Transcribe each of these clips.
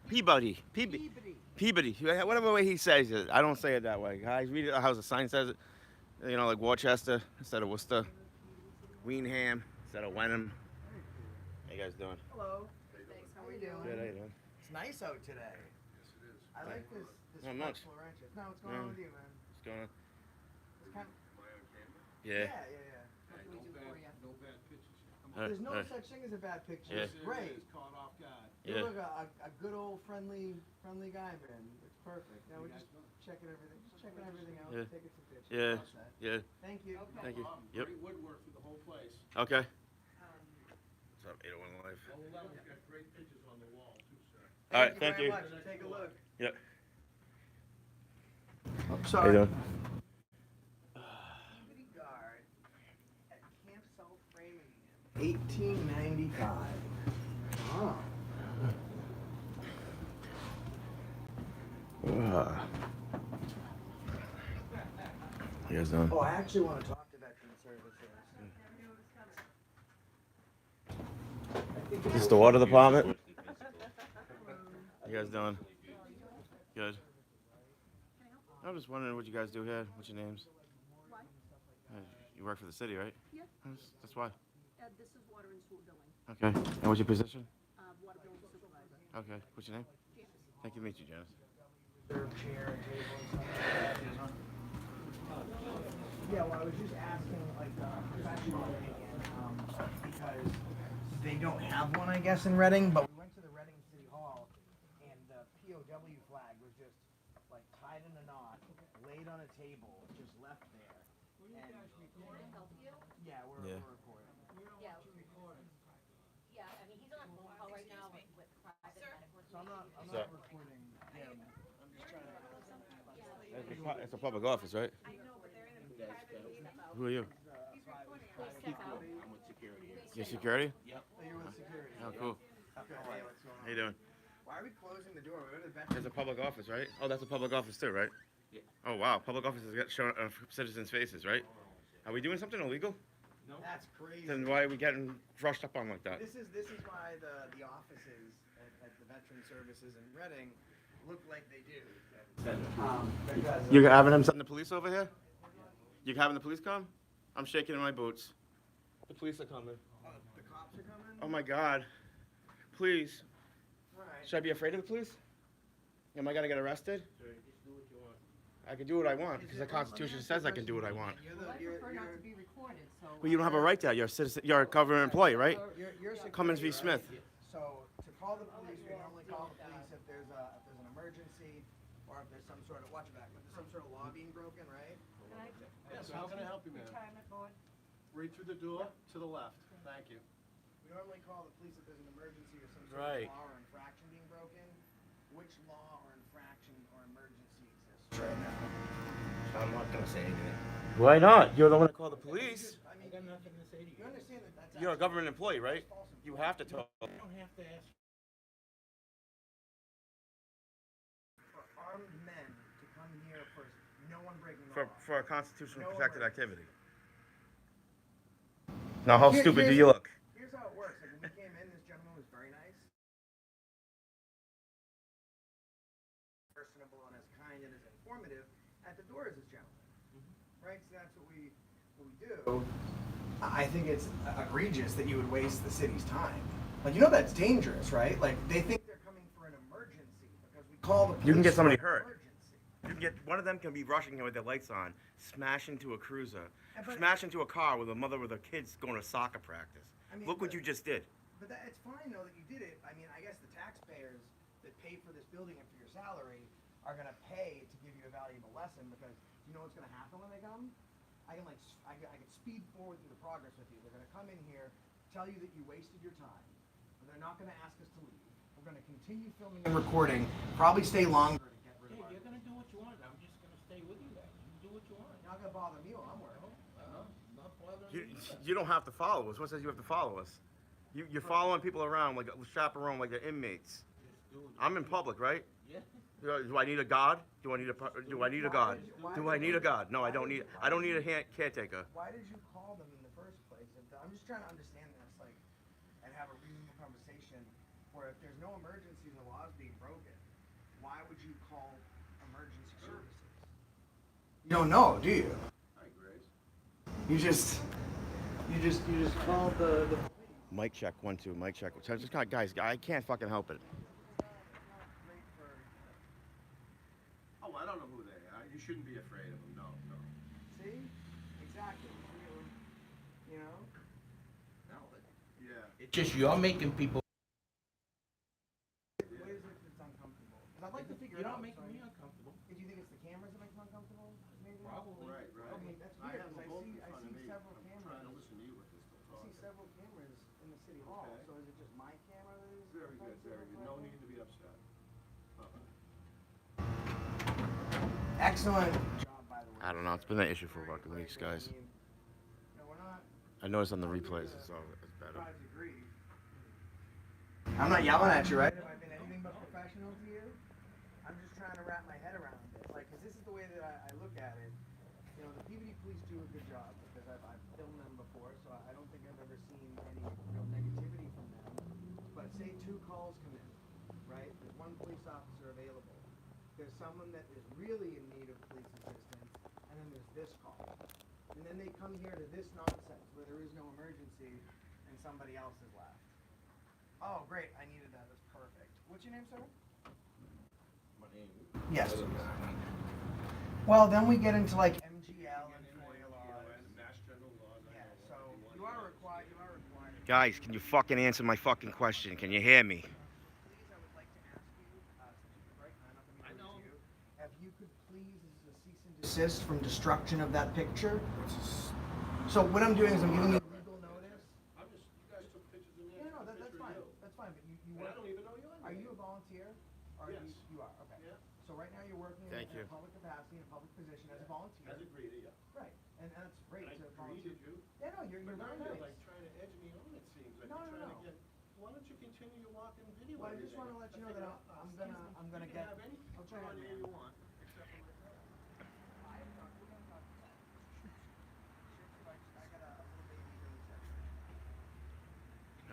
Peabody. Whatever way he says it. I don't say it that way. Guys, read it how the sign says it. You know, like Worcester instead of Worcester. Weenham instead of Wenham. How you guys doing? Hello. Thanks. How are you doing? Good, how you doing? It's nice out today. I like this Not much. Florentius. No, what's going on with you, man? What's going on? It's kind of, Yeah. yeah. Hey, no bad pictures here. Come on. There's no Alright. such thing as a bad picture. Yeah. It's great. It's caught off guard. You Yeah. look a good old friendly guy, man. It's perfect. Now we're just checking everything. Just checking everything out. Yeah. Taking some pictures. Yeah. All set. Yeah. Thank you. Thank you. Bob, Yep. Great woodwork through the whole place. Okay. What's up, 801 Live? All 11's got great pictures on the wall, too, sir. All right, Thank thank you you. very much. Take a look. Yep. Oh, How sorry. you doing? Peabody Guard at Camp South Framingham. 1895. Oh. How you guys doing? Oh, I actually want to talk to Veteran Services. Is this the water department? How you guys doing? Good. I'm just wondering what you guys do here. What's your names? Why? You work for the city, right? Yeah. That's why. This is water and sewer billing, Okay. And what's your position? water billing supervisor. Okay. What's your name? Janice. Thank you to meet you, Janice. Their chair and table and stuff. Yeah, well, I was just asking, like, professional opinion, because they don't have one, I guess, in Reading, but we went to the Reading City Hall, and the POW flag was just, like, tied in a knot, laid on a table, just left there. And, Can I help you? yeah, we're recording. Yeah. Yeah, I mean, he's on a phone call right now with private medical. So I'm not So- recording him. I'm just trying to. It's a public office, right? I know, but they're in a private meeting. Who are you? Please step out. Your security? Oh, you're with security. Oh, cool. Okay, hey, what's going on? How you doing? Why are we closing the door? We're the veterans. There's a public office, right? Oh, that's a public office too, right? Yeah. Oh, wow. Public offices get shown citizens' faces, right? Are we doing something illegal? That's crazy. Then why are we getting rushed up on like that? This is why the offices at the Veteran Services in Reading look like they do. Because You're having them send the police over here? You having the police come? I'm shaking in my boots. The police are coming. the cops are coming. Oh my God. Please. All right. Should I be afraid of the police? Am I gonna get arrested? I can do what I want because the Constitution says I can do what I want. Well, I prefer not to be recorded, so. But you don't have a right to that. You're a citizen. You're a government employee, right? You're Cummins v. security, Smith. right? So to call the police, we normally call the police if there's an emergency or if there's some sort of watch your back, if there's some sort of law being broken, right? Yes, how can I help you, ma'am? Retirement board? Right through the door, to the left. Thank you. We normally call the police if there's an emergency or some sort Right. of law or infraction being broken. Which law or infraction or emergency exists right now? I'm not gonna say anything. Why not? You're the one that called the police. I mean, got nothing to say to you. You understand that that's You're a actually government employee, right? false You have to talk. You don't have to ask. for armed men to come here for no one breaking the For, law. for a constitutionally No protected emergency. activity. Now, how Here- stupid do here's- you look? Here's how it works. Like when we came in, this gentleman was very nice, personable, and as kind and as informative. At the door is this gentleman, right? So that's what we do. I think it's egregious that you would waste the city's time. Like you know that's dangerous, right? Like they think they're coming for an emergency because we call the police. You can get somebody for an hurt. emergency. You can get one of them can be rushing here with their lights on, smash into a cruiser, But- smash into a car with a mother with her kids going to soccer practice. I mean, Look what but- you just did. But that, it's fine though that you did it. I mean, I guess the taxpayers that pay for this building and for your salary are gonna pay to give you a valuable lesson because you know what's gonna happen when they come? I can speed forward through the progress with you. They're gonna come in here, tell you that you wasted your time, but they're not gonna ask us to leave. We're gonna continue filming and recording, probably stay longer to get rid of our. Hey, you're gonna do what you want. I'm just gonna stay with you guys. You do what you want. You're not gonna bother me while I'm working. Not bothering You, me either. you don't have to follow us. What says you have to follow us? You're following people around like chaperone, like they're inmates. Just do it. I'm in public, right? Yeah. Do I need a god? Do I need a god? Do I need a god? No, I don't need a caretaker. Why did you call them in the first place? I'm just trying to understand this, like, and have a reasonable conversation for, if there's no emergency and the law's being broken, why would you call emergency services? You don't know, do you? Hi, Grace. You just called the Mic check 1 2. Mic check. So just guys, I can't fucking help it. Oh, I don't know who they are. You shouldn't be afraid of them. No, no. See? Exactly. You know? No, Yeah. it's just you're making people. What is it that's uncomfortable? Because I'd like to figure You're it not out. making so me uncomfortable. Do you think it's the cameras that make you uncomfortable? Maybe? Probably. Right, right. I mean, that's I weird have because them both in I front of see me. several I'm cameras. trying to listen to you with this still I talking. see several cameras in the city hall. Okay. So is it just my camera that is Very good, offensive very or good. No whatever? need to be upset. Excellent job, by the way. I don't know. It's been an issue for fucking weeks, guys. I mean, we're not I noticed on the replays it's better. trying to agree. I'm not yelling at you, right? Have I been anything but professional to you? I'm just trying to wrap my head around it. Like, because this is the way that I look at it. You know, the PVD police do a good job because I've filmed them before, so I don't think I've ever seen any real negativity from them. But say 2 calls come in, right? There's 1 police officer available. There's someone that is really in need of police assistance, and then there's this call. And then they come here to this nonsense where there is no emergency and somebody else is left. Oh, great, I needed that. That's perfect. What's your name, sir? My name. Yes. Well, then we get into like MGL and FOIA laws. Mass general laws. Yeah, so you are required. Guys, can you fucking answer my fucking question? Can you hear me? Please, I would like to ask you, since you've been very kind enough to me to you, if you could please, this is a cease and desist from destruction of that picture. So what I'm doing is I'm giving you legal notice. I'm just, you guys took pictures of me. Yeah, no, I took that's pictures of fine. you. That's fine, but you And I work. don't even know your name. Are you a volunteer? Or Yes. You are, okay. Yeah. So right now you're working Thank in you. a public capacity, in a public position as a volunteer. As a greeter, yeah. Right, and that's great And I to volunteer. greeted you. Yeah, no, you're But now very you're nice. like trying to edge me on, it seems. Like No, you're no, trying to no. get, why don't you continue your walk and video? Well, I every just day? wanna let you know figure that out, I'm excuse gonna- me, I'm gonna you get- can have any I'll picture try on it, there man. you want, except for my dog.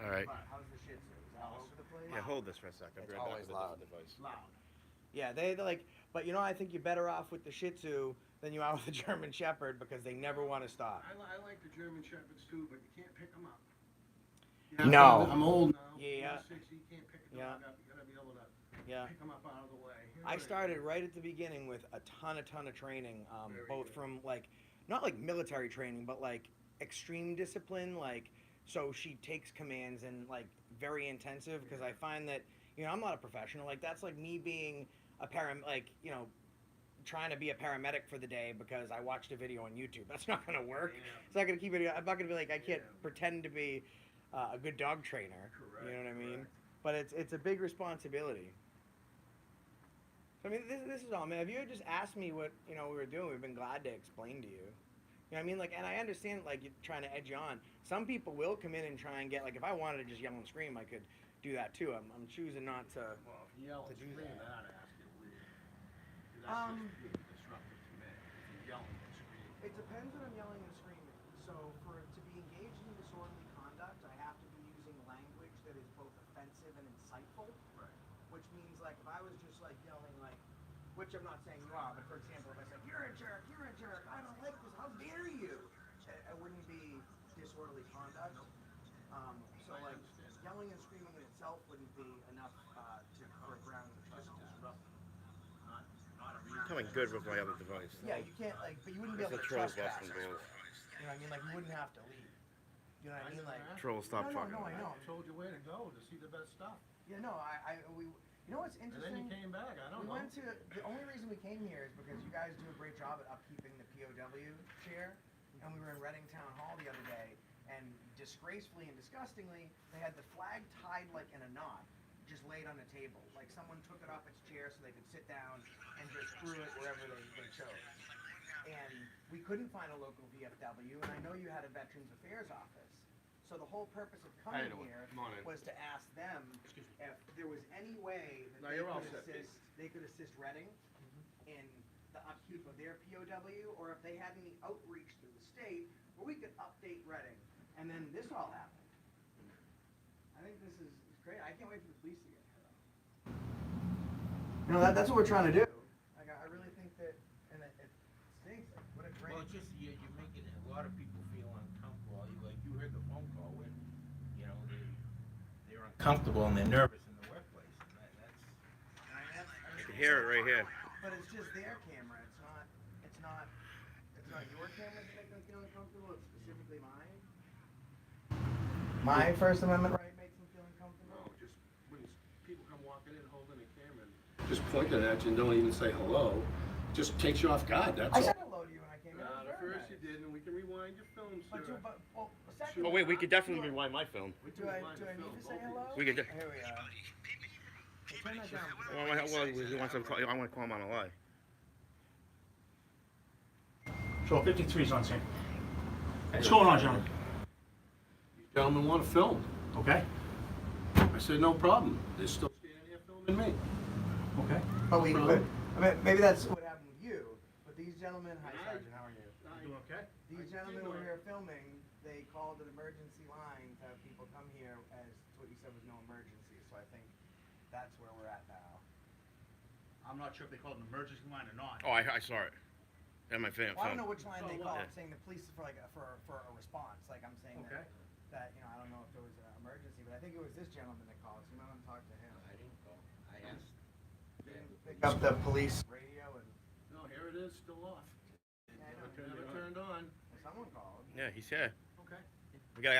All right. How's the Shih Tzu? Is that all over the place? Yeah, hold this for a second. It's I'll be right always back loud. with the device. Loud. Yeah, they're like, but you know, I think you're better off with the Shih Tzu than you are with the German Shepherd because they never want to stop. I like the German Shepherds too, but you can't pick them up. No. I'm old now. Yeah. I'm 60, you can't pick a Yeah. dog up. You gotta be able to Yeah. pick them up out of the way. I started right at the beginning with a ton of training, Very both good. from like, not like military training, but like extreme discipline. Like, so she takes commands and like very intensive because I find that, you know, I'm not a professional. Like that's like me being a like, you know, trying to be a paramedic for the day because I watched a video on YouTube. That's not gonna work. Yeah. It's not gonna keep it. I'm not gonna be like I can't Yeah. pretend to be a good dog trainer. Correct, You know what I mean? correct. But it's a big responsibility. I mean, this is all, man. If you had just asked me what, you know, we were doing, we've been glad to explain to you. You know what I mean? Like, and I understand, like, you're trying to edge you on. Some people will come in and try and get, like, if I wanted to just yell and scream, I could do that too. I'm choosing not to. Well, if you yell to and do scream, that. then I'd ask you to leave. 'Cause that's just being disruptive to me. If you're yelling and screaming. It depends when I'm yelling and screaming. So, to be engaged in disorderly conduct, I have to be using language that is both offensive and insightful. Right. Which means, like, if I was just, like, yelling, like, which I'm not saying you are, but for example, if I said, you're a jerk, I don't like this, how dare you? It wouldn't be disorderly conduct. So, like, yelling and screaming in itself wouldn't be enough for a ground of trespass. Coming good with my other device. Yeah, you can't, like, but you wouldn't be able to Trolls trespass. busting You know balls. what I mean? Like, you wouldn't have to leave. You know what I mean? Like, Trolls, stop no, fucking. I know. I told you where to go to see the best stuff. Yeah, no, you know what's And interesting? then you came back. I don't We know. went to, the only reason we came here is because you guys do a great job at upkeeping the POW chair. And we were in Reading Town Hall the other day, and disgracefully and disgustingly, they had the flag tied like in a knot, just laid on the table. Like someone took it off its chair so they could sit down and just threw it wherever they chose. And we couldn't find a local VFW, and I know you had a Veterans Affairs office. So the whole purpose of coming doing? here Morning. was to ask them if there was any way that No, you're all set, they could assist Reading in the upkeep of their POW, or if they had any outreach through the state where we could update Reading. And then this all happened. I think this is great. I can't wait for the police to get here. You know, that's what we're trying to do. Like, I really think that, and it stinks. Like, what a great. Well, it's just, you're making a lot of people feel uncomfortable. Like, you heard the phone call when, you know, they're uncomfortable and they're nervous in the workplace. And that's. You can hear it right here. But it's just their camera. It's not your camera that make them feel uncomfortable. It's specifically mine. My First Amendment right makes them feel uncomfortable. No, just when people come walking in holding a camera and just pointing at you and don't even say hello, just takes you off guard, that's I all. said hello to you when I came in. Nah, It the was very first you nice. did, and we can rewind your film, But sir. second. Oh wait, we could definitely rewind my film. We Do can I rewind the need film, to say both of hello? you. We could. Here we are. Hey, turn that down. Well, he wants to. I want to call him on a lie. So 53 is on scene. What's going on, gentlemen? These gentlemen want to film. Okay. I said, no problem. They're still standing here filming me. Okay. But we Well- could. I mean, maybe that's what happened with you. But these gentlemen, hi Sergeant, how are you? You doing okay? These gentlemen were here filming. They called an emergency line to have people come here as to what you said was no emergency. So I think that's where we're at now. I'm not sure if they called an emergency line or not. Oh, I saw it. And my film. Well, I don't know which line they Oh, called, yeah. saying the police for like for a response. Like I'm saying Okay. that you know I don't know if there was an emergency, but I think it was this gentleman that called. So you might want to talk to him. I didn't call. I asked. Pick up the police radio and No, here it is, still off. yeah, I know. Never turned on. Someone called. Yeah, he's here. Okay. We got.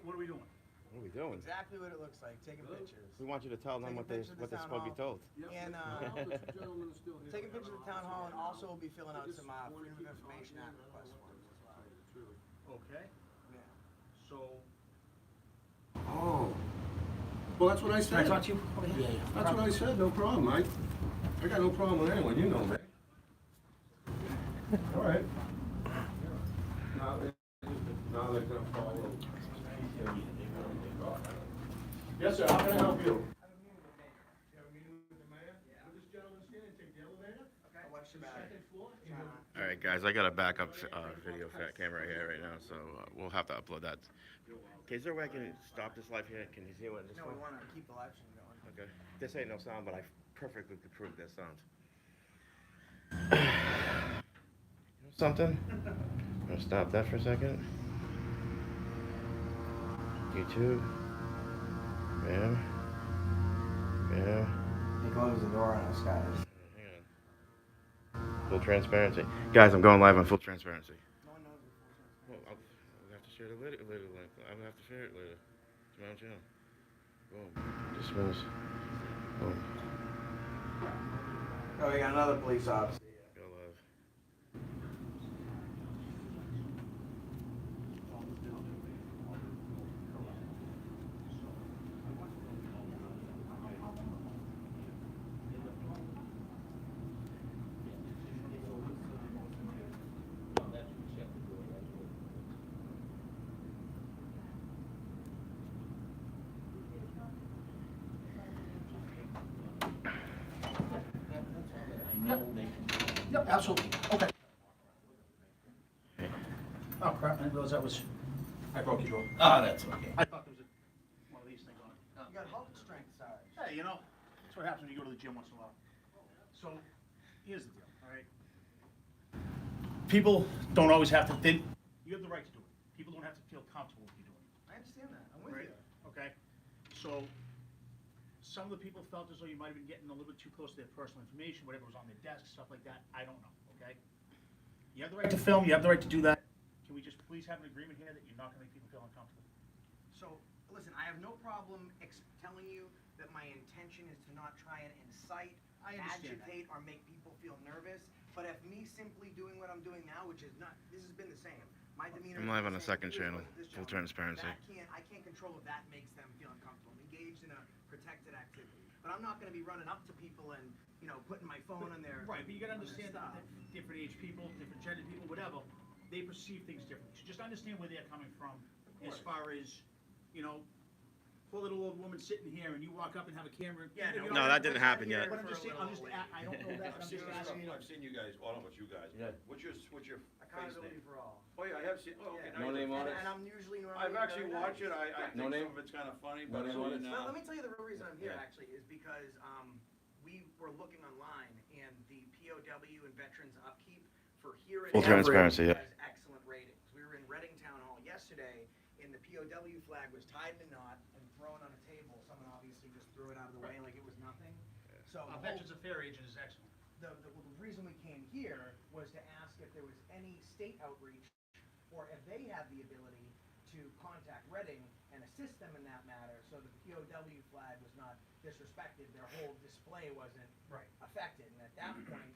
What are we doing? What are we doing? Exactly what it looks like. Taking Good. pictures. We want you to tell them Take a what they picture of what the they're town supposed to be told. Yep, And, the gentlemen are still here. Taking We pictures of have the town an hall, and officer also we'll be filling out Just some wanna Freedom keep of it Information on Act the request line. forms as well. Tell you the truth. Okay. Yeah. So, Oh. Well, that's what I can I said. talk to you over here? Yeah, That's what I said, no problem. I got no problem with anyone, you know me. All right. Now they're gonna follow. Yes, sir, how can I help you? You have a meeting with the mayor? Yeah. Will this gentleman stand and take the elevator? Okay. What's your bag? Second floor? All right, guys. I got a backup video camera here right now, so we'll have to upload that. Okay, is there a way I can stop this live here? Can you see what this No, one? we want to keep the live stream going. Okay. This ain't no sound, but I perfectly could prove there's sound. You know something? I'm gonna stop that for a second. YouTube. Bam. Bam. He closed the door on us, guys. Hang on. Full transparency. Guys, I'm going live on full transparency. No one knows Well, I'll have to share the later link. I'll have to share it later. It's my own channel. Boom. Dismiss. Boom. Oh, we got another police officer. Go live. That's what you have to do. That's what. I know they can. Yep, absolutely. Okay. Oh crap, I didn't realize that was, I broke your door. Ah, that's okay. I thought there was one of these things on it. You got Hulk strength, Sarge. Hey, you know, that's what happens when you go to the gym once in a while. So, here's the deal, all right? People don't always have to, you have the right to do it. People don't have to feel comfortable with you doing it. I understand that. I'm with Right. you. Okay, so some of the people felt as though you might have been getting a little bit too close to their personal information, whatever was on their desk, stuff like that. I don't know, okay? You have the right to film, you have the right to do that. Can we just please have an agreement here that you're not gonna make people feel uncomfortable? So, listen, I have no problem telling you that my intention is to not try and incite, I understand that. agitate, or make people feel nervous. But if me simply doing what I'm doing now, which is not, this has been the same. My demeanor. I'm has live been on the the same second as channel. this Full gentleman. transparency. I can't control if that makes them feel uncomfortable. I'm engaged in a protected activity. But I'm not gonna be running up to people and, you know, putting my phone on their. Right, but you gotta on their understand stuff. that different age people, different gender people, whatever, they perceive things differently. So just understand where they're coming from as far as, you know, poor little old woman sitting here and you walk up and have a camera. Yeah, you know, No, that didn't happen yet. But I'm just saying, I don't know that, but I'm just asking. I've seen you guys, well, not you guys. Yeah. What's your face Accountability name? for all. Oh, yeah, I have seen, oh, okay. Yeah. now No you- name on it? And I'm usually normally. I've actually very watched it, nice. I No think name? some of it's kinda funny, No but name so on you it? now. Let me tell you the real reason I'm here Yeah. actually is because we were looking online and the POW and veterans upkeep for here in Full Everett transparency, yeah. has excellent ratings. We were in Reading Town Hall yesterday and the POW flag was tied in a knot and thrown on a table. Someone obviously just threw it out of the way like it was nothing. So Our the whole- Veterans Affairs agent is excellent. the reason we came here was to ask if there was any state outreach or if they had the ability to contact Reading and assist them in that matter so that the POW flag was not disrespected, their whole display wasn't Right. affected. And at that point,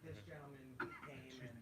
this gentleman came and,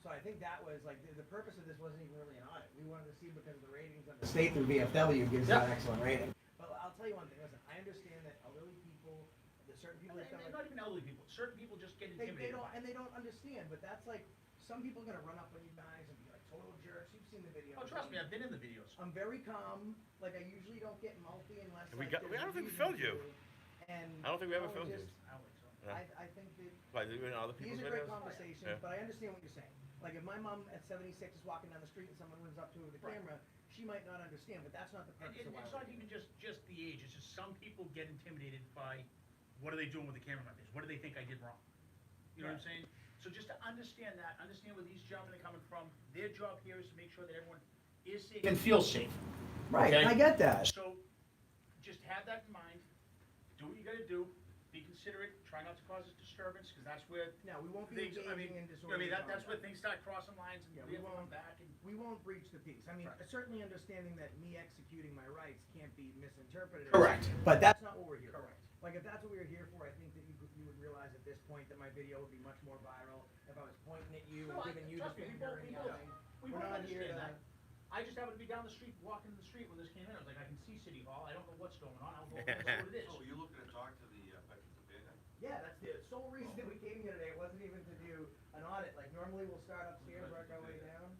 so I think that was like, the purpose of this wasn't even really an audit. We wanted to see because of the ratings of the state through VFW gives it an excellent rating. But I'll tell you one thing, listen, I understand that elderly people, there's certain people that And feel not like, even elderly people, certain people just get they intimidated don't, by it. and they don't understand, but that's like, some people are gonna run up on you guys and be like total jerks. You've seen the video. Oh, trust me, I've been in the videos. I'm very calm, like I usually don't get mouthy unless We like, got- there's I a don't think we reason filmed you. to. And. I don't think we ever know, filmed you. just- I don't think so. Yeah. I think that Like, in other these people's are great videos? conversations, Yeah. but I understand what you're saying. Like if my mom at 76 is walking down the street and someone runs up to her with a Right. camera, she might not understand, but that's not the And purpose of why it's we're not here. even just the age, it's just some people get intimidated by, what are they doing with the camera in my face? What do they think I did wrong? You know what I'm saying? So just to understand that, understand where these gentlemen are coming from, their job here is to make sure that everyone is safe and feels safe. Right, Okay. I get that. So, just have that in mind, do what you gotta do, be considerate, try not to cause a disturbance, cause that's where No, we won't be things, I mean, engaging in you know what I disorderly mean, that's where conduct. things start crossing lines and Yeah, we we have to come won't- back and. We won't breach the peace. I mean, Right. certainly understanding that me executing my rights can't be misinterpreted. Correct. But that's not what we're here for. Correct. Like, if that's what we were here for, I think that you would realize at this point that my video would be much more viral if I was pointing at you No, and giving you the trust me, we finger both- and we both- yelling. We We're both not here understand to. that. I just happened to be down the street, walking the street when this came in, I was like, I can see City Hall, I don't know what's going on, I don't know what it is. So you're looking to talk to the Veterans Affairs guy? Yeah, that's the sole reason that we came here today. It wasn't even to do an audit. Like, normally we'll start upstairs, work our way down.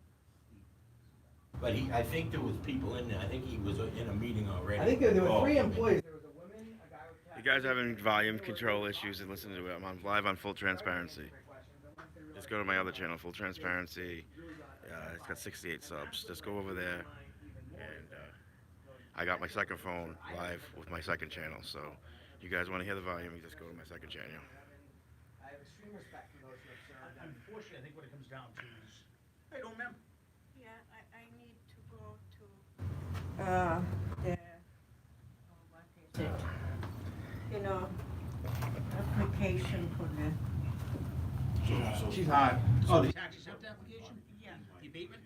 But I think there was people in there, I think he was in a meeting already. I think there were Oh, three okay. employees. There was a woman, a guy with. You guys having volume control issues and listen to it. I'm on live on Full Transparency. Just go to my other channel, Full Transparency. It's got 68 subs. Just go over there. And I got my second phone live with my second channel. So you guys want to hear the volume, you just go to my second channel. I have extreme respect for those who have served. and- Unfortunately, I think what it comes down to is, I don't remember. Yeah, I need to go to the, what is it? You know, application for the, She's hot. Oh, the tax exempt application? yeah. The abatement?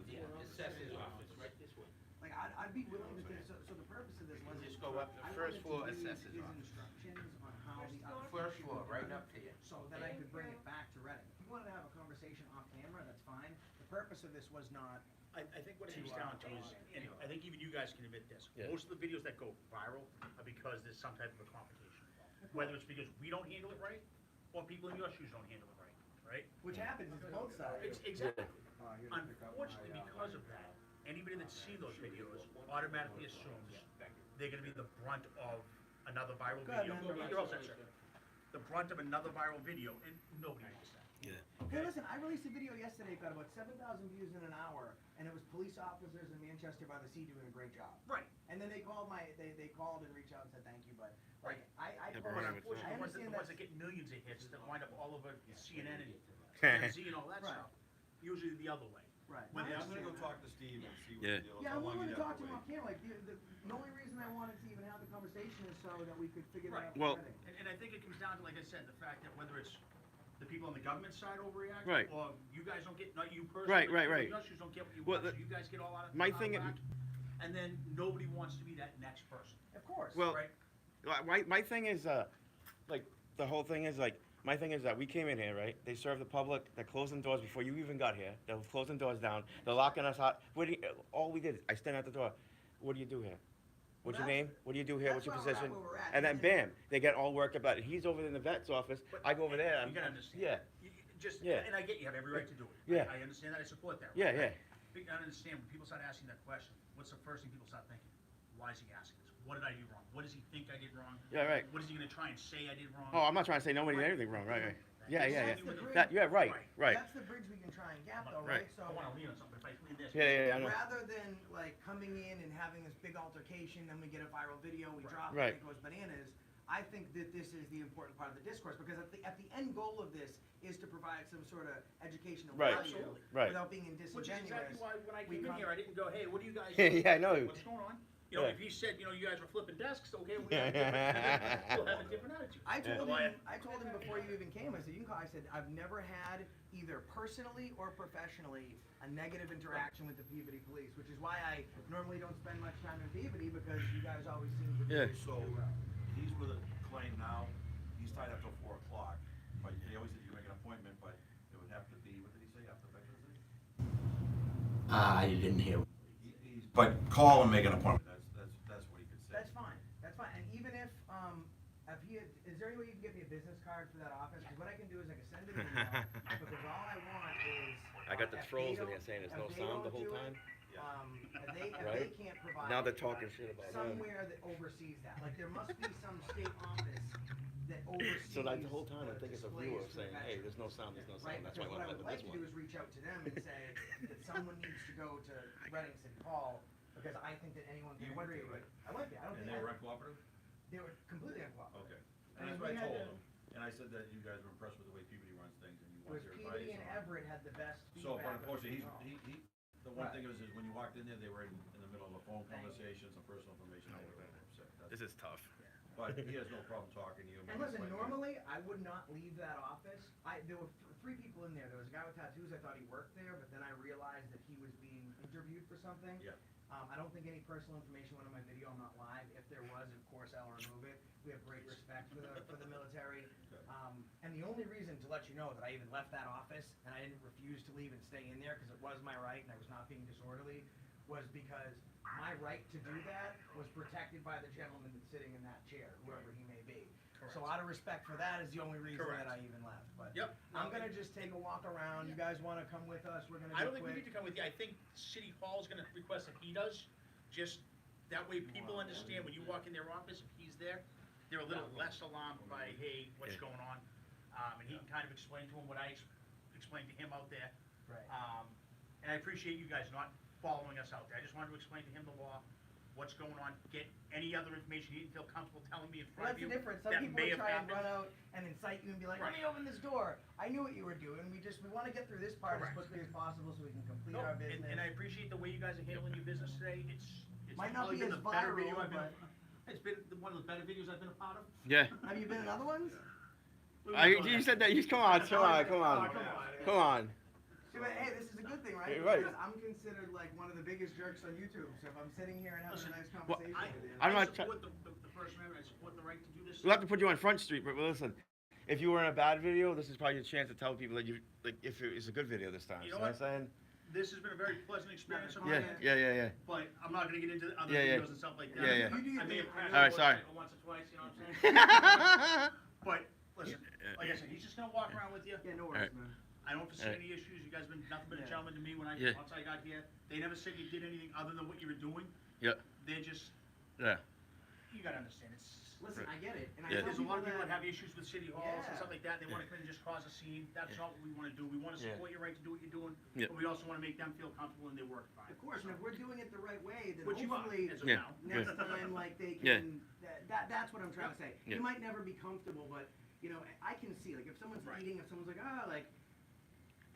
Yeah, assessor's office, right this way. Like, I'd be willing to, so the purpose of this was. Just go up the I first wanted to floor, use assessor's his office. instructions on how the. First floor, right up to you. So that I could bring it back to Reading. If you wanted to have a conversation off camera, that's fine. The purpose of this was not. I think what it comes down to is, and I think even you guys can admit this, Yeah. most of the videos that go viral are because there's some type of a complication. Whether it's because we don't handle it right, or people in your shoes don't handle it right, right? Which happens, it's both sides. It's exactly. Unfortunately, because of that, anybody that's seen those videos automatically assumes they're gonna be the brunt of another viral Go ahead, video. man. You're all set, sir. The brunt of another viral video, and nobody wants that. Hey, listen, I released a video yesterday, it got about 7,000 views in an hour, and it was police officers in Manchester by the Sea doing a great job. Right. And then they called they called and reached out and said thank you, but like, I Yeah, post- but But unfortunately, I the ones understand that that. get millions of hits that wind up all over CNN and TMZ and all that Right. stuff, usually the other way. Right. When I they- I'm gonna go understand talk to Steve and see what Yeah. the deal is. Yeah, How I'm long willing you to have talk to him wait? off camera, like, the only reason I wanted to even have the conversation is so that we could figure Right. that out. Well- for Reading. And I think it comes down to, like I said, the fact that whether it's the people on the government side overreact, Right. or you guys don't get, not you personally, Right, but right, people right. in your shoes don't get what you Well, want, so the- you guys get all out of, my out of thing- whack, and then nobody wants to be that next person, Of course. Well, right? my thing is, like, the whole thing is, like, my thing is that we came in here, right? They serve the public, they're closing doors before you even got here. They're closing doors down, they're locking us out. All we did, I stand at the door. What do you do here? What's your Well, name? What do you do here? What's your that's where position? we're at. And then bam, they get all worked up about it. He's over in the vet's office, But- I go over there. You gotta understand. Yeah, Just, Yeah. and I get you have every right to do it. Yeah. I understand that, I support that. yeah, right? yeah. But I understand, when people start asking that question, what's the first thing people start thinking? Why is he asking what did I do wrong? What does he think I did wrong? Yeah, right. What is he gonna try and say I did wrong? Oh, I'm not trying to say nobody did anything wrong. Right. Yeah, yeah, That's the yeah. bridge. That, yeah, right, right. That's the bridge we can try and gap though, Right. right? So I wanna lean on something, if I lean this. Yeah, I know. rather than like coming in and having this big altercation, then we get a viral video, we drop Right. it, it goes bananas. I think that this is the important part of the discourse because at the end goal of this is to provide some sort of educational Right. value Absolutely. Right. without being Which is exactly disingenuous. why when I We came in come- here, I didn't go, hey, what do you guys? Yeah, I know. What's going on? You know, Yeah. if he said, you know, you guys were flipping desks, okay, we'll Yeah. have a different attitude. I told Yeah. him. I told him before you even came. I said, "You can call." I said, "I've never had either personally or professionally a negative interaction with the Peabody Police, which is why I normally don't spend much time in Peabody because you guys always seem to." Yeah. So, he's with a claim now, he's tied up till 4 o'clock, but he always said you can make an appointment, but it would have to be, what did he say, after Veterans Day? I didn't hear. But call and make an appointment, that's what he could say. That's fine. That's fine. And even if he had, is there any way you can get me a business card for that office? Because what I can do is I can send it an email. Because all I want is. I got the if trolls they in here don't- saying there's if no they sound the don't whole do it, time. if Right? they can't provide. Now they're it, talking shit about that. somewhere that oversees that. Like there must be some state office that oversees. So like the whole time I think it's a displays viewer for saying, hey, veterans. there's no sound, there's no Right, sound. That's why because I what I went would with like this to do one. is reach out to them and say that someone needs to go to Reading City Hall, because I think that anyone can You went agree. there, right? I went there, I don't And think they were I, uncooperative? they were completely uncooperative. Okay. I And mean, that's what we I had told to- him, and I said that you guys were impressed with the way Peabody runs things, and you It want was their Peabody advice. and Everett had the best So, feedback. but of unfortunately, City Hall. the one Right. thing is when you walked in there, they were in the middle of a phone Thank you. conversation, some personal information, they were very upset. That's- This is tough. But he has no problem talking to you. And listen, normally I would not leave that office. There were three people in there. There was a guy with tattoos. I thought he worked there, but then I realized that he was being interviewed for something. Yeah. I don't think any personal information went on my video. I'm not live. If there was, of course, I'll remove it. We have great respect for the military. Okay. And the only reason to let you know that I even left that office and I didn't refuse to leave and stay in there because it was my right and I was not being disorderly was because my right to do that was protected by the gentleman that's sitting in that chair, whoever he may be. So out of respect for that is the only reason Correct. that I even left. But Yep. I'm gonna just take a walk around. You guys wanna come with us? We're gonna I don't do think we quick. need to come with you. I think City Hall's gonna request that he does, just that way people understand when you walk in their office, if he's there, they're a little less alarmed by, hey, what's going on? And he can kind of explain to him what I explained to him out there. Right. And I appreciate you guys not following us out there. I just wanted to explain to him the law, what's going on, get any other information he didn't feel comfortable telling me in Well, front that's of the you. difference. Some that people may would have try and happened. run out and incite you and be like, let Right. me open this door. I knew what you were doing. We wanna get through this part Correct. as quickly as possible so we can complete No, our business. and I appreciate the way you guys are handling your business today. It's Might not probably be been as the better viral, video I've been. but- It's been one of the better videos I've been a part of. Yeah. Have you been in other ones? You said that. Come on, come on, come on, come on. See, but hey, this is a good thing, right? You're right. Because I'm considered like one of the biggest jerks on YouTube. So if I'm sitting here and having Listen, a nice well, conversation with you. I'm I not try- support the First Amendment. I support the right to do this. We'll have to put you on Front Street, but listen, if you were in a bad video, this is probably your chance to tell people that you like if it's a good video this time. You You know know what I'm saying? This has been a very pleasant experience on my Yeah, end. yeah. But I'm not gonna get into other Yeah, yeah. videos and stuff like that. Yeah, yeah. You do your I may thing. have crashed All right, the sorry. motorcycle once or twice, you know what I'm saying? But listen, like I said, he's just gonna walk around with you. Yeah, no All worries, right. man. I don't foresee Alright. any issues. You guys been nothing but a Yeah. gentleman to me when Yeah. once I got here. They never said you did anything other than what you were doing. Yeah. They're just, Yeah. you gotta understand, it's. Listen, I get it. And I Yeah. tell There's a lot of people that that have issues with city halls and Yeah. stuff like that. They wanna come in and just cause a scene. That's not what we wanna do. We wanna Yeah. support your right to do what you're doing, Yeah. but we also wanna make them feel comfortable in their work environment. Of course, and if we're doing it the right way, then Which you are, hopefully as of Yeah. now. next time, like they Yeah. can. That's what I'm trying to say. Yeah. You might never be comfortable, but you know, I can see like if someone's Right. eating, if someone's like, ah, like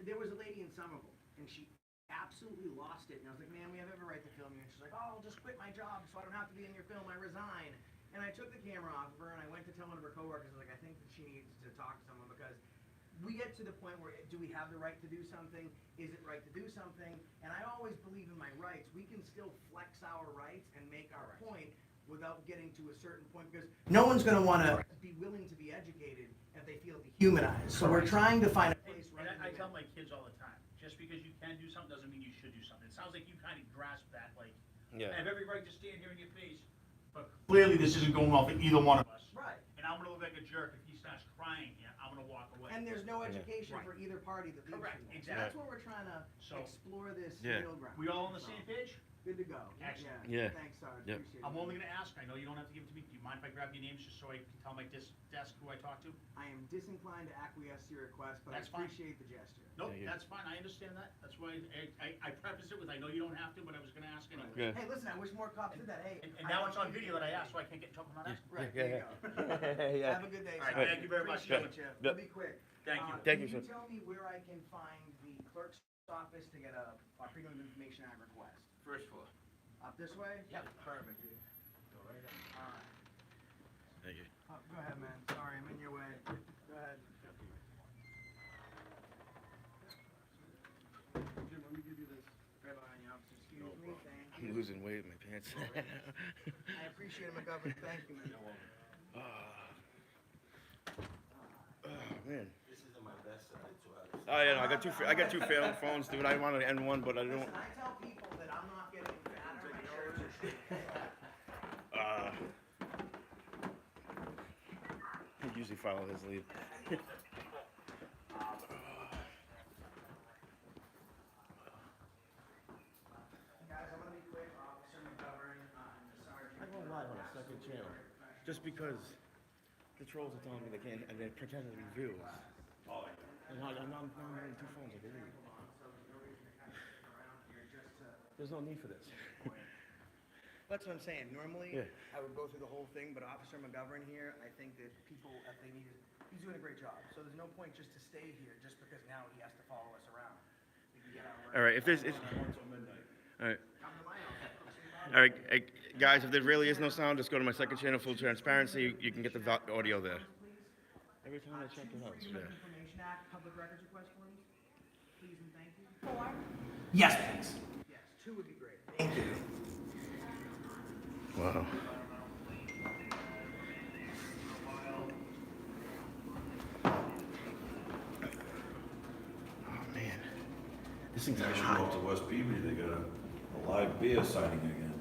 there was a lady in Somerville and she absolutely lost it, and I was like, man, we have every right to film you, and she's like, oh, I'll just quit my job so I don't have to be in your film. I resign. And I took the camera off of her and I went to tell one of her coworkers, I was like, I think that she needs to talk to someone because we get to the point where do we have the right to do something? Is it right to do something? And I always believe in my rights. We can still flex our rights and make our point without getting to a certain point because no one's going to want to be willing to be educated if they feel dehumanized. So we're trying to find a place And right I in the tell middle. my kids all the time, just because you can do something doesn't mean you should do something. It sounds like you kind of grasp that, like, Yeah. I have every right to stand here in your face, but clearly this isn't going well for either one of us. Right. And I'm gonna look like a jerk if he starts crying here, I'm gonna walk away. And there's no education Right. for either party that leaves Correct, from that. So exactly. that's where we're trying to So- explore this Yeah. middle ground. We all on the same page? Good to go. Excellent. Yeah. Thanks, Sarge. Yep. Appreciate it. I'm only gonna ask, I know you don't have to give it to me, do you mind if I grab your names just so I can tell my desk who I talked to? I am disinclined to acquiesce to your request, but That's I fine. appreciate the gesture. Nope, Thank you. that's fine, I understand that, that's why I prefaced it with, I know you don't have to, but I was gonna ask anyway. Yeah. Hey, listen, I wish more cops did that. Hey. And now it's on video that I asked, so I can't get in trouble for not asking. Right, Yeah, there you go. yeah. Have a good day, All right, Sarge. thank you very much, Appreciate gentlemen. you. Yep. We'll be quick. Thank you. Thank you, Can sir. you tell me where I can find the clerk's office to get a Freedom of Information Act request? First floor. Up this way? Yep. Perfect. Go right up. All right. Thank you. Oh, go ahead, man. Sorry, I'm in your way. Go ahead. Jim, let me give you this. Right behind you, officer. Excuse me. Thank I'm you. losing weight in my pants. I appreciate it, McGovern. Thank you, man. Man. This isn't my best side, so Oh yeah, no, I got two failing phones, dude. I wanted to end one, but I don't. Listen, I tell people that I'm not getting fatter, my shirts are shrinking. I usually follow his lead. Guys, I'm gonna be quick. Officer McGovern, and the sergeant. I go live on a second channel, just because the trolls are telling me they can't, and they're pretending to be viewers. And I'm running two phones like a idiot. There's no need for this. That's what I'm saying. Normally, Yeah. I would go through the whole thing, but Officer McGovern here, I think that people, if they needed, he's doing a great job. So there's no point just to stay here, just because now he has to follow us around. We can get our. All right, if there's, all right, Come to my office. all right, hey, guys, if there really is no sound, just go to my second channel, full transparency. You can get the audio there. Every time I check it out, it's Freedom fair. of Information Act, public records request forms, please and thank you. 4. Yes, please. Yes, 2 would be great. Thank you. Wow. Oh man, this thing's I should hot. go up to West Peabody, they got a live beer signing again.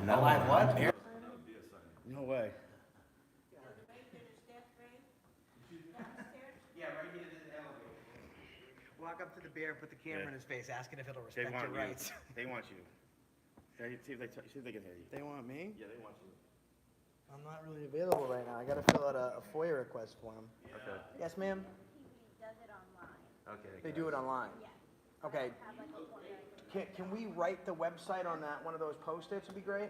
A live what? Beer? Beer signing. No way. Yeah, right here in the elevator. Walk up to the bear, put the camera in his face, asking if it'll They respect want your you. rights. They want you. See if they can hear you. They want me? Yeah, they want you. I'm not really available right now. I gotta fill out a FOIA request for him. Okay. Yes, ma'am? He does it online. Okay. They do it online? Yeah. Okay. Have like a FOIA. Can we write the website on that, one of those post-its would be great?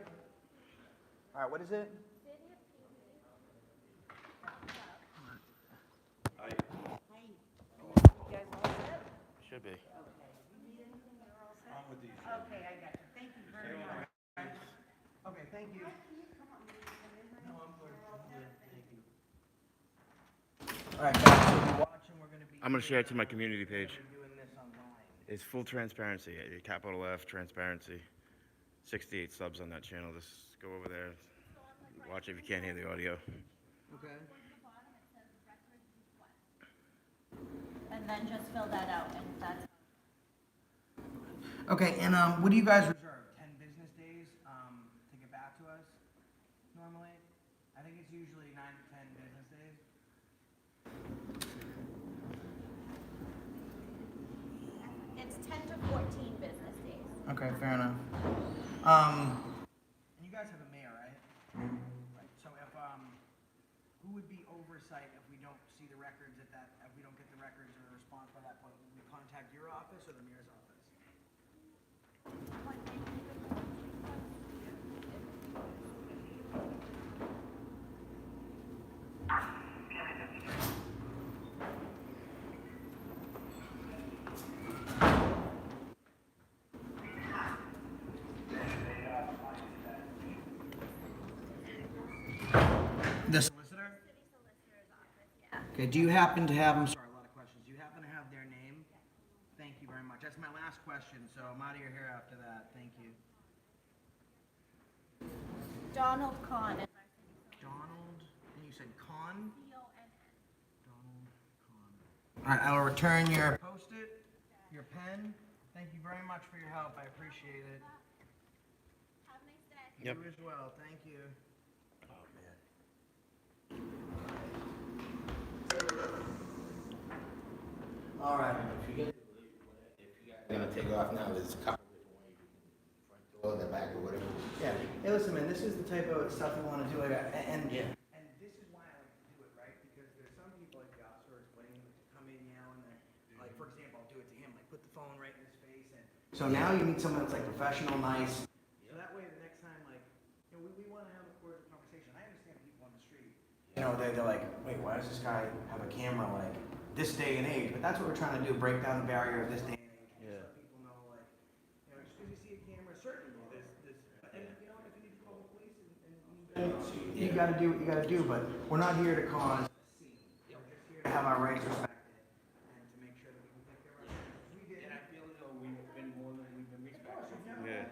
All right, what is it? City of Peabody. I, You guys all set? Should be. I'm with these. Okay, I got you. Thank you very much. Okay, thank you. All right, guys, so you're watching, we're gonna be. I'm gonna share it to my community page. We're doing this online. It's full transparency. Capital F transparency. 68 subs on that channel. Just go over there. Watch if you can't hear the audio. Okay. And then just fill that out, and that's. Okay, and what do you guys reserve? 10 business days to get back to us normally? I think it's usually 9 to 10 business days. It's 10 to 14 business days. Okay, fair enough. And you guys have a mayor, right? Right. So if who would be oversight if we don't see the records at that? If we don't get the records or a response by that point, would we contact your office or the mayor's office? The solicitor? City solicitor's office, yeah. Okay, do you happen to have, I'm sorry, a lot of questions. Do you happen to have their name? Thank you very much. That's my last question, so I'm out of your hair after that. Thank you. Donald Kahn is our city solicitor. Donald, and you said Con? C-O-N-N. Donald Con. All right, I will return your Post-it, your pen. Thank you very much for your help. I appreciate it. Have a nice day. Yep. You as well. Thank you. Oh man. All right. If you guys are gonna take off now, there's a couple different ways you can front door, then Hey, listen, man, this is the type of stuff we want to do, like, and this is why I like to do it, right? Because there's some people, like the officer explaining, to come in yelling, like, for example, I'll do it to him, like, put the phone right in his face, and so now you need someone that's like professional, nice. So that way, the next time, like, you know, we want to have a cordial conversation. I understand people on the street. You know, they're like, wait, why does this guy have a camera like this day and age? But that's what we're trying to do, break down the barrier of this day and age. Yeah. Let people know, like, you know, just because you see a camera, certainly there's and you know, if you need to call the police you gotta do what you gotta do, but we're not here to cause a scene. We're just here to have our rights respected and to make sure that we can take care of our rights. We did. And I feel as though we've been respectful. Yeah.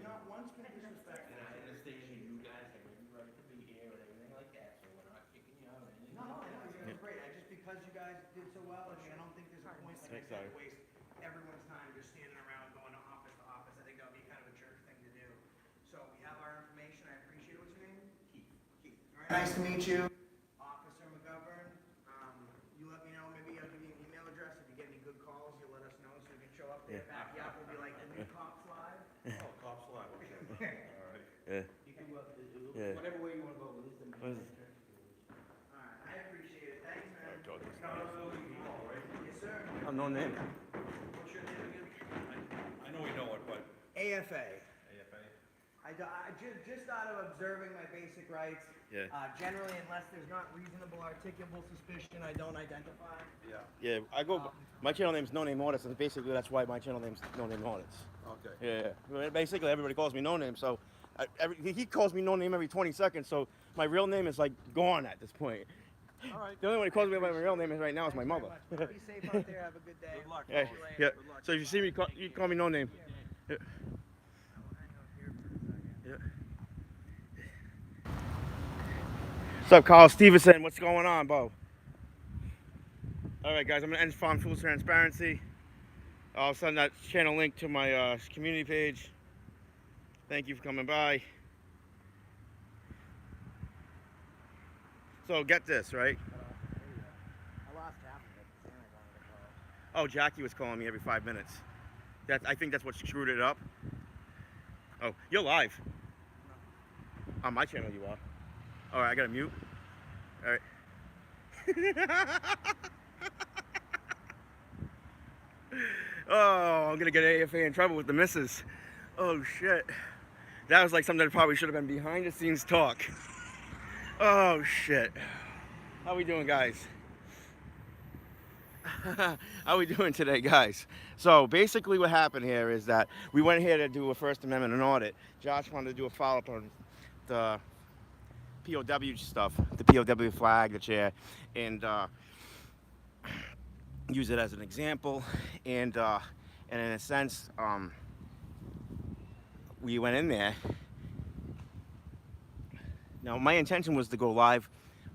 Not once been disrespected. And I understand that you guys have every right to be here and everything like that, so we're not kicking you out or anything. No, I know, you're great. Just because you guys did so well, I mean, I don't think there's a point like I said, to waste everyone's time just standing around going to office to office. I think that would be kind of a jerk thing to do. So we have our information. I appreciate it. What's your name? Keith. Keith. All right. Nice to meet you. Officer McGovern. You let me know. Maybe I'll give you an email address. If you get any good calls, you'll let us know so we can show up there. Back you up. We'll be like the new cops live. Oh, cops live, okay. All right. Yeah. You can go, Yeah. whatever way you wanna go, with this. What is it? All right. I appreciate it. Thanks, man. Alright, talk to you. Yes, sir. I'm no name. What's your name again? I know we know it, but AFA. AFA? Just out of observing my basic rights. Yeah. Generally, unless there's not reasonable articulable suspicion, I don't identify. Yeah, Yeah, I go. My channel name's No Name Audits, and basically that's why my channel name's No Name Audits. okay. Yeah. Well, basically, everybody calls me No Name, so he calls me No Name every 20 seconds. So my real name is like gone at this point. All right. The only one who calls me by my real name is right now is my mother. Be safe out there. Have a good day. Good luck. Yeah, fellas. yeah. So if you see me, you call me No Name. Yeah. Yeah. What's up, Carl Stevenson? What's going on, Bo? All right, guys, I'm gonna end Farm Full Transparency. I'll send that channel link to my community page. Thank you for coming by. So get this, right? I lost half of it. Oh, Jackie was calling me every 5 minutes. I think that's what screwed it up. Oh, you're live. On my channel, you are. All right, I gotta mute. All right. Oh, I'm gonna get AFA in trouble with the missus. Oh shit. That was like something that probably should have been behind the scenes talk. Oh shit. How we doing, guys? How we doing today, guys? So basically what happened here is that we went here to do a First Amendment and audit. Josh wanted to do a follow-up on the POW stuff, the POW flag, the chair, and use it as an example. And in a sense, we went in there. Now my intention was to go live,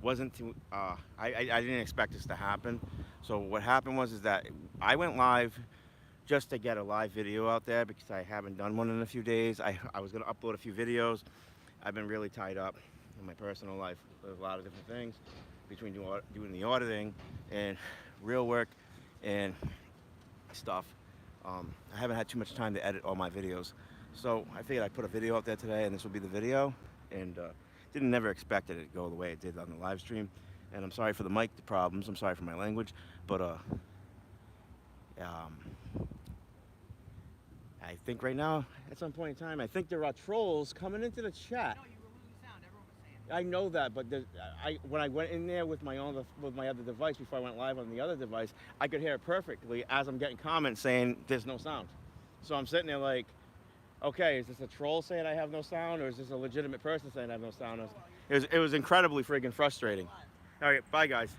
wasn't to. I didn't expect this to happen. So what happened was that I went live just to get a live video out there because I haven't done one in a few days. I was gonna upload a few videos. I've been really tied up in my personal life with a lot of different things between doing the auditing and real work and stuff. I haven't had too much time to edit all my videos. So I figured I'd put a video out there today and this will be the video. And never expected it to go the way it did on the live stream. And I'm sorry for the mic problems. I'm sorry for my language. But I think right now, at some point in time, I think there are trolls coming into the chat. No, you were losing sound. Everyone was saying. I know that, but when I went in there with my other device before I went live on the other device, I could hear it perfectly as I'm getting comments saying there's no sound. So I'm sitting there like, okay, is this a troll saying I have no sound, or is this a legitimate person saying I have no sound? It was incredibly friggin' frustrating. All right, bye guys.